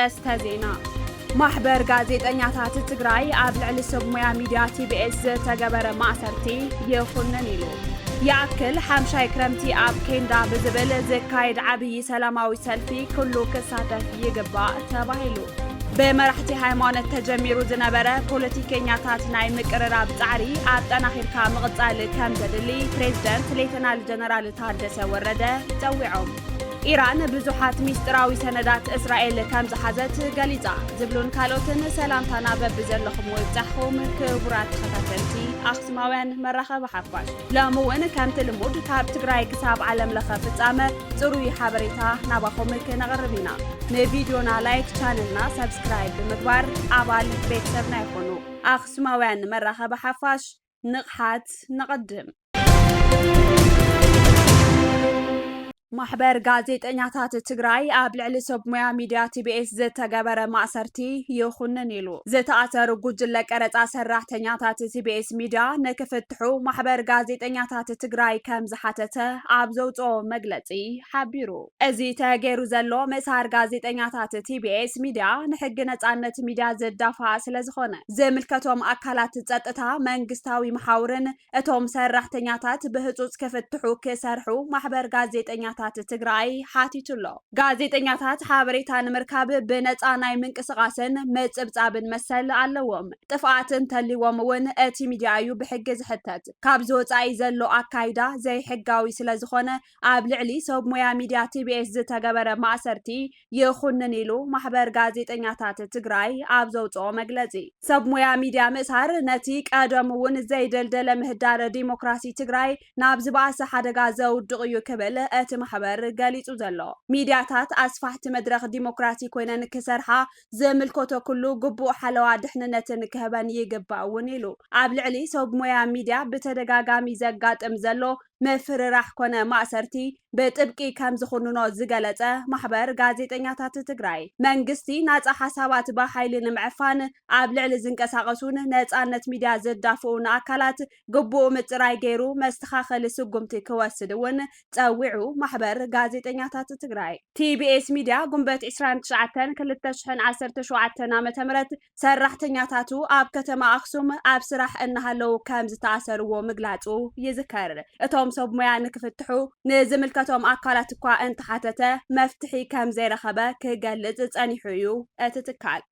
أرأستا زينا محبر ጋዜጠኛታት ትግራይ ኣብ ልዕሊ ሰብሞያ ሚድያ TBS ዝተገበረ ማእሰርቲ ይኹነን ኢሉ ያክል 50 ክረምቲ ኣብ ኬንዳ ብዝብል ዘካይድ ዓብይ ሰላማዊ ሰልፊ ኩሉ ክሳተፍ ይግባእ ተባሂሉ በመራሕቲ ሃይማኖት ተጀሚሩ ዝነበረ ፖለቲከኛታት ናይ ምቅርራብ ጻዕሪ ኣብ ጠናኺርካ ምቕጻል ከም ዘድሊ ፕሬዝደንት ሌተናል ጀነራል ታደሰ ወረደ ፀዊዖም ኢራን ብዙሓት ሚስጥራዊ ሰነዳት እስራኤል ከም ዝሓዘት ገሊጻ ዝብሉን ካልኦትን ሰላምታና በብዘለኹም ወብጻሕኹም ክቡራት ተኸታተልቲ ኣኽሱማውያን መራኸቢ ሓፋሽ ሎምውን ከምቲ ልሙድ ካብ ትግራይ ክሳብ ዓለም ለኸ ፍጻመ ጽሩይ ሓበሬታ ናባኹም ክነቕርብ ኢና ንቪድዮና ላይክ ቻነልና ሰብስክራይብ ብምግባር ኣባል ቤተሰብና ይኹኑ ኣኽሱማውያን መራኸቢ ሓፋሽ ንቕሓት ንቐድም محبر ጋዜጠኛታት ትግራይ ኣብ ልዕሊ ሰብሞያ ሚድያ TBS ዝተገበረ ማእሰርቲ ይኹነን ኢሉ ዝተኣሰሩ ጉጅለ ቀረጻ ሰራሕተኛታት TBS ሚድያ ንክፍትሑ ማሕበር ጋዜጠኛታት ትግራይ ከም ዝሓተተ ኣብ ዘውፅኦ መግለጺ ሓቢሩ እዚ ተገይሩ ዘሎ መሳር ጋዜጠኛታት TBS ሚድያ ንሕጊ ነጻነት ሚድያ ዘዳፋ ስለ ዝኾነ ዘምልከቶም ኣካላት ጸጥታ መንግስታዊ መሓውርን እቶም ሰራሕተኛታት ብህጹጽ ክፍትሑ ክሰርሑ ማሕበር ጋዜጠኛታት ትግራይ ሓቲቱሎ ጋዜጠኛታት ሓበሬታ ንምርካብ ብነፃ ናይ ምንቅስቓስን መጽብጻብን መሰል ኣለዎም ጥፍኣትን ተልዎም እውን እቲ ሚድያ እዩ ብሕጊ ዝሕተት ካብ ዝወፃኢ ዘሎ ኣካይዳ ዘይሕጋዊ ስለ ዝኾነ ኣብ ልዕሊ ሰብሞያ ሚድያ TBS ዝተገበረ ማእሰርቲ ይኹነን ኢሉ ማሕበር ጋዜጠኛታት ትግራይ ኣብ ዘውፅኦ መግለጺ ሰብሞያ ሚድያ ምእሳር ነቲ ቀደም እውን ዘይደልደለ ምህዳር ዲሞክራሲ ትግራይ ናብ ዝባእሰ ሓደጋ ዘውድቕ እዩ ክብል እቲ ማሕበር ገሊጹ ዘሎ ሚድያታት ኣስፋሕቲ መድረኽ ዲሞክራሲ ኮይነን ክሰርሓ ዘምልከቶ ኩሉ ግቡእ ሓለዋ ድሕንነትን ክህበን ይግባእ እውን ኢሉ ኣብ ልዕሊ ሰብሞያ ሚድያ ብተደጋጋሚ ዘጋጥም ዘሎ መፍርራሕ ኮነ ማእሰርቲ በጥብቂ ከም ዝኹንኖ ዝገለጸ ማሕበር ጋዜጠኛታት ትግራይ መንግስቲ ናጻ ሓሳባት ብሓይሊ ንምዕፋን ኣብ ልዕሊ ዝንቀሳቐሱን ነጻነት ሚድያ ዘዳፍኡን ኣካላት ግቡእ ምጽራይ ገይሩ መስተኻኸሊ ስጉምቲ ክወስድ እውን ፀዊዑ ማሕበር ጋዜጠኛታት ትግራይ TBS ሚድያ ጉንበት 29 2017 ዓ.ም ሰራሕተኛታቱ ኣብ ከተማ ኣክሱም ኣብ ስራሕ እናሃለው ከም ዝተኣሰርዎ ምግላጹ ይዝከር እቶም ሰብሞያ ንክፍትሑ ንዝምልከቶም ኣካላት እኳ እንተሓተተ መፍትሒ ከም ዘይረኸበ ክገልጽ ጸኒሑ እዩ እቲ ትካል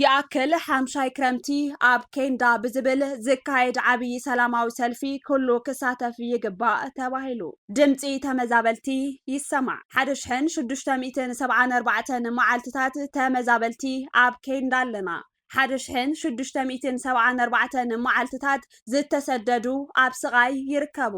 ያክል 50 ክረምቲ ኣብ ኬንዳ ብዝብል ዝካየድ ዓብይ ሰላማዊ ሰልፊ ኩሉ ክሳተፍ ይግባእ ተባሂሉ ድምፂ ተመዛበልቲ ይሰማዕ 1674 መዓልትታት ተመዛበልቲ ኣብ ኬንዳ ኣለና 1674 መዓልትታት ዝተሰደዱ ኣብ ስቃይ ይርከቡ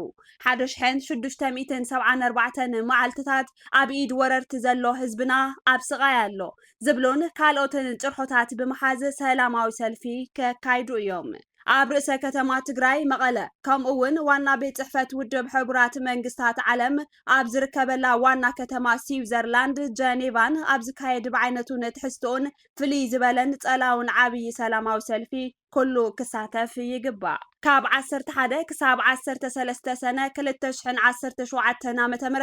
1674 መዓልትታት ኣብ ኢድ ወረርቲ ዘሎ ህዝብና ኣብ ስቃይ ኣሎ ዝብሉን ካልኦትን ጭርሖታት ብምሓዝ ሰላማዊ ሰልፊ ከካይዱ እዮም ኣብ ርእሰ ከተማ ትግራይ መቐለ ከምኡውን ዋና ቤት ጽሕፈት ውድብ ሕቡራት መንግስታት ዓለም ኣብ ዝርከበላ ዋና ከተማ ስዊዘርላንድ ጀኔቫን ኣብ ዝካየድ ብዓይነቱ ንትሕዝቶን ፍልይ ዝበለን ጸላውን ዓብይ ሰላማዊ ሰልፊ ኩሉ ክሳተፍ ይግባእ ካብ 11 ክሳብ 13 ሰነ 2017 ዓ.ም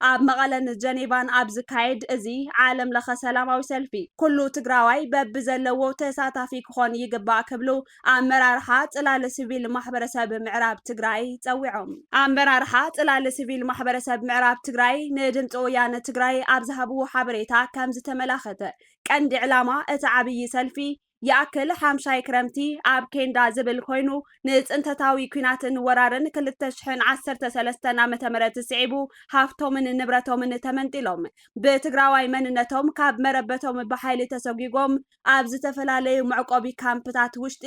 ኣብ መቐለን ጀኔቫን ኣብ ዝካየድ እዚ ዓለም ለኸ ሰላማዊ ሰልፊ ኩሉ ትግራዋይ በብዘለዎ ተሳታፊ ክኾን ይግባእ ክብሉ ኣመራርሓ ጽላል ሲቪል ማሕበረሰብ ምዕራብ ትግራይ ፀዊዖም ኣመራርሓ ጽላል ሲቪል ማሕበረሰብ ምዕራብ ትግራይ ንድምፂ ወያነ ትግራይ ኣብ ዝሃብዎ ሓበሬታ ከም ዝተመላኸተ ቀንዲ ዕላማ እቲ ዓብይ ሰልፊ ያክል 50 ክረምቲ ኣብ ኬንዳ ዝብል ኮይኑ ንጽንተታዊ ኩናትን ወራርን 2013 ዓ.ም ስዒቡ ሃፍቶምን ንብረቶምን ተመንጢሎም ብትግራዋይ መንነቶም ካብ መረበቶም ብሓይሊ ተሰጊጎም ኣብ ዝተፈላለዩ መዕቆቢ ካምፕታት ውሽጢ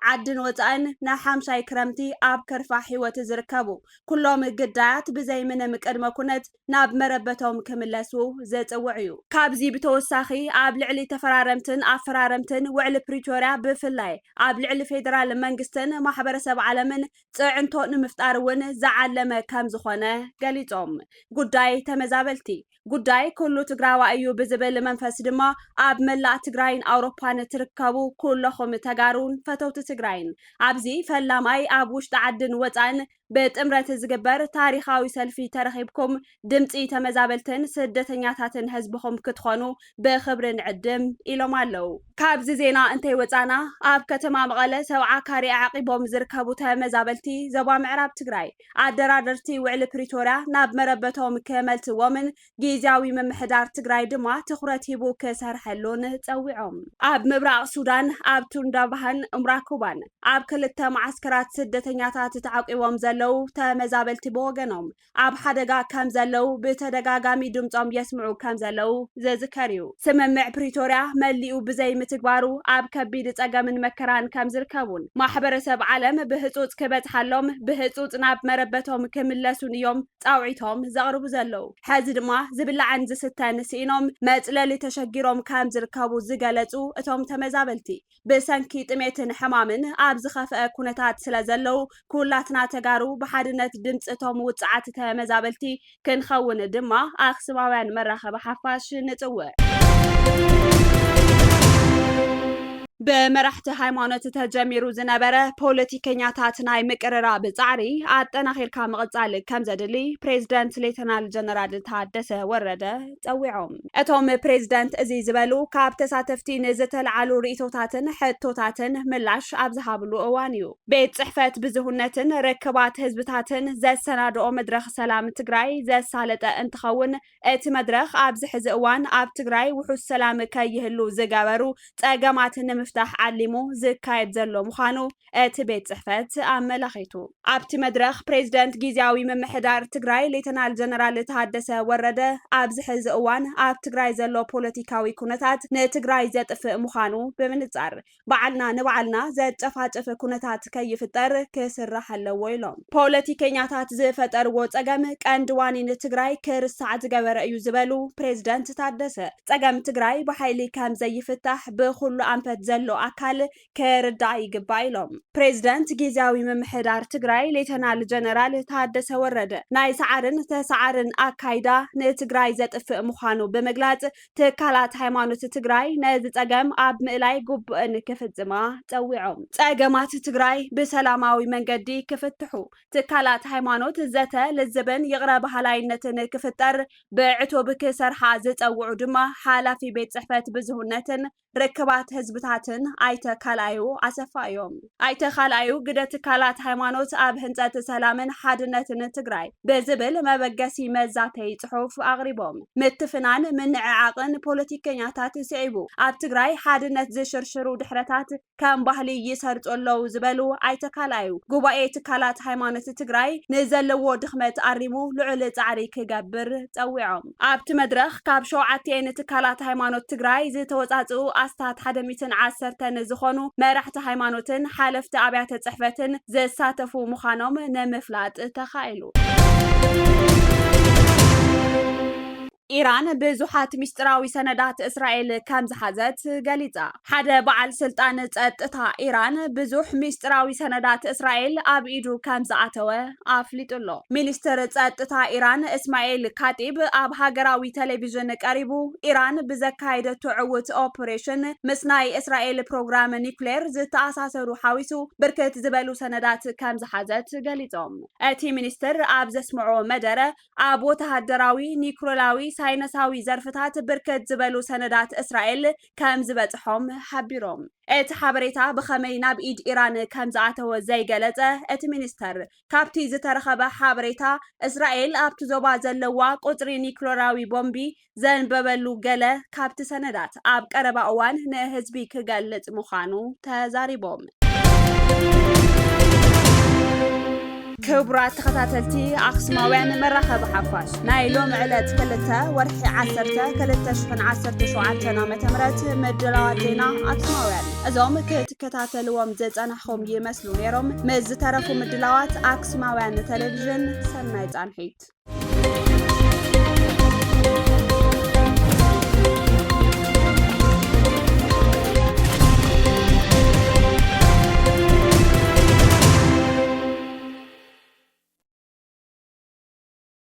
ዓድን ወፃእን ና50 ክረምቲ ኣብ ከርፋ ህይወት ዝርከቡ ኩሎም ግዳያት ብዘይ ምንም ቅድመ ኩነት ናብ መረበቶም ክምለሱ ዘጽውዕ እዩ ካብዚ ብተወሳኺ ኣብ ልዕሊ ተፈራረምትን ኣፈራረምትን ውዕሊ ፕሪቶሪያ ብፍላይ ኣብ ልዕሊ ፌደራል መንግስትን ማሕበረሰብ ዓለምን ጽዕንቶ ንምፍጣር እውን ዝዓለመ ከም ዝኾነ ገሊጾም ጉዳይ ተመዛበልቲ ጉዳይ ኩሉ ትግራዋይ እዩ ብዝብል መንፈስ ድማ ኣብ መላእ ትግራይን ኣውሮፓን ትርከቡ ኩለኹም ተጋሩን ፈተውቲ ትግራይን ኣብዚ ፈላማይ ኣብ ውሽጢ ዓድን ወፃን በጥምረት ዝግበር ታሪኻዊ ሰልፊ ተረኺብኩም ድምፂ ተመዛበልትን ስደተኛታትን ህዝብኹም ክትኾኑ ብክብሪ ንዕድም ኢሎም ኣለው። ካብዚ ዜና እንተይ ወፃና ኣብ ከተማ መቐለ 70 ካሪዕ ዓቂቦም ዝርከቡ ተመዛበልቲ ዞባ ምዕራብ ትግራይ ኣደራደርቲ ውዕሊ ፕሪቶርያ ናብ መረበቶም ከመልስዎምን ጊዜያዊ ምምሕዳር ትግራይ ድማ ትኩረት ሂቡ ክሰርሐሉን ፀዊዖም። ኣብ ምብራቅ ሱዳን ኣብ ቱንዳባሃን እምራኩባን ኣብ ክልተ ማዓስከራት ስደተኛታት ተዓቂቦም ዘለው ተመዛበልቲ ብወገኖም ኣብ ሓደጋ ከም ዘለው ብተደጋጋሚ ድምፆም የስምዑ ከም ዘለው ዘዝከር እዩ። ስምምዕ ፕሪቶርያ መሊኡ ብዘይ ምትግባሩ ኣብ ከቢድ ፀገምን መከራን ከም ዝርከቡን ማሕበረሰብ ዓለም ብህፁፅ ክበፅሓሎም ብህፁፅ ናብ መረበቶም ክምለሱን እዮም ፃውዒቶም ዘቅርቡ ዘለው። ሕዚ ድማ ዝብላዕን ዝስተን ስኢኖም መፅለሊ ተሸጊሮም ከም ዝርከቡ ዝገለፁ እቶም ተመዛበልቲ ብሰንኪ ጥሜትን ሕማምን ኣብ ዝኸፍአ ኩነታት ስለ ዘለው ኩላትና ተጋሩ ብሓድነት ድምፂ እቶም ውፅዓት ተመዛበልቲ ክንኸውን ድማ ኣክሱማውያን መራኸቢ ሓፋሽ ንፅውዕ። በመራሕቲ ሃይማኖት ተጀሚሩ ዝነበረ ፖለቲከኛታት ናይ ምቅርራብ ፃዕሪ ኣጠናኺርካ ምቕፃል ከም ዘድሊ ፕሬዝደንት ሌተናል ጀነራል ታደሰ ወረደ ፀዊዖም። እቶም ፕሬዝደንት እዚ ዝበሉ ካብ ተሳተፍቲ ንዝተለዓሉ ርእቶታትን ሕቶታትን ምላሽ ኣብ ዝሃብሉ እዋን እዩ። ቤት ፅሕፈት ብዙህነትን ርክባት ህዝብታትን ዘሰናድኦ መድረኽ ሰላም ትግራይ ዘሳለጠ እንትኸውን እቲ መድረኽ ኣብዚ ሕዚ እዋን ኣብ ትግራይ ውሑስ ሰላም ከይህሉ ዝገበሩ ፀገማት ንምፍታሕ ዓሊሙ ዝካየድ ዘሎ ምዃኑ እቲ ቤት ፅሕፈት ኣመላኺቱ። ኣብቲ መድረኽ ፕሬዝደንት ጊዜያዊ ምምሕዳር ትግራይ ሌተናል ጀነራል ታደሰ ወረደ ኣብዚ ሕዚ እዋን ኣብ ትግራይ ዘሎ ፖለቲካዊ ኩነታት ንትግራይ ዘጥፍእ ምዃኑ ብምንፃር ባዕልና ንባዕልና ዘጨፋጭፍ ኩነታት ከይፍጠር ክስራሕ ኣለዎ ኢሎም። ፖለቲከኛታት ዝፈጠርዎ ፀገም ቀንዲ ዋኒን ትግራይ ክርሳዕ ዝገበረ እዩ ዝበሉ ፕሬዝደንት ታደሰ ፀገም ትግራይ ብሓይሊ ከም ዘይፍታሕ ብኩሉ ኣንፈት ዘሎ ኣካል ክርዳእ ይግባእ ኢሎም። ፕሬዝደንት ጊዜያዊ ምምሕዳር ትግራይ ሌተናል ጀነራል ታደሰ ወረደ ናይ ሰዓርን ተሰዓርን ኣካይዳ ንትግራይ ዘጥፍእ ምዃኑ ብምግላፅ ትካላት ሃይማኖት ትግራይ ነዚ ፀገም ኣብ ምእላይ ጉቡእን ክፍፅማ ፀዊዖም። ፀገማት ትግራይ ብሰላማዊ መንገዲ ክፍትሑ ትካላት ሃይማኖት ዘተ ልዝብን ይቕረ ባህላይነትን ክፍጠር ብዕቱብ ክሰርሓ ዝፀውዑ ድማ ሓላፊ ቤት ፅሕፈት ብዙህነትን ርክባት ህዝብታትን ኣይተ ካልኣዩ ኣሰፋ እዮም። ኣይተ ካልኣዩ ግደ ትካላት ሃይማኖት ኣብ ህንፀት ሰላምን ሓድነትን ትግራይ ብዝብል መበገሲ መዛተይ ፅሑፍ ኣቕሪቦም ምትፍናን ምንዕዓቕን ፖለቲከኛታት ስዒቡ ኣብ ትግራይ ሓድነት ዝሽርሽሩ ድሕረታት ከም ባህሊ ይሰርፁ ኣለው ዝበሉ ኣይተ ካልኣዩ ጉባኤ ትካላት ሃይማኖት ትግራይ ንዘለዎ ድኽመት ኣሪሙ ልዑል ፃዕሪ ክገብር ፀዊዖም። ኣብቲ መድረኽ ካብ 7 ትካላት ሃይማኖት ትግራይ ዝተወፃፅኡ ኣስታት 110 ዝኾኑ መራሕቲ ሃይማኖትን ሓለፍቲ ኣብያተ ፅሕፈትን ዘሳተፉ ምዃኖም ንምፍላጥ ተኻኢሉ። ኢራን ብዙሓት ሚስጥራዊ ሰነዳት እስራኤል ከም ዝሓዘት ገሊፃ። ሓደ በዓል ስልጣን ፀጥታ ኢራን ብዙሕ ሚስጥራዊ ሰነዳት እስራኤል ኣብ ኢዱ ከም ዝኣተወ ኣፍሊጡሎ። ሚኒስትር ፀጥታ ኢራን እስማኤል ካጢብ ኣብ ሃገራዊ ቴሌቪዥን ቀሪቡ ኢራን ብዘካየደቶ ዕውት ኦፕሬሽን ምስ ናይ እስራኤል ፕሮግራም ኒውክሌር ዝተኣሳሰሩ ሓዊሱ ብርክት ዝበሉ ሰነዳት ከም ዝሓዘት ገሊፆም። እቲ ሚኒስትር ኣብ ዘስምዖ መደረ ኣብ ወተሃደራዊ ኒውክሌራዊ ሳይነሳዊ ዘርፍታት ብርክት ዝበሉ ሰነዳት እስራኤል ከም ዝበፅሖም ሓቢሮም። እቲ ሓበሬታ ብኸመይ ናብ ኢድ ኢራን ከም ዝኣተወ ዘይገለፀ እቲ ሚኒስተር ካብቲ ዝተረኸበ ሓበሬታ እስራኤል ኣብቲ ዞባ ዘለዋ ቁፅሪ ኒውክሌራዊ ቦምቢ ዘንበበሉ ገለ ካብቲ ሰነዳት ኣብ ቀረባ እዋን ንህዝቢ ክገልጽ ምዃኑ ተዛሪቦም። ክቡራት ተኸታተልቲ ኣክሱማውያን መራኸቢ ሓፋሽ ናይ ሎም ዕለት 2 ወርሒ 10 2017 ዓ.ም ምድላዋት ዜና ኣክሱማውያን እዞም ክትከታተልዎም ዝፀናሕኹም ይመስሉ ነይሮም። ምስ ዝተረፉ ምድላዋት ኣክሱማውያን ቴሌቪዥን ሰናይ ፃንሒት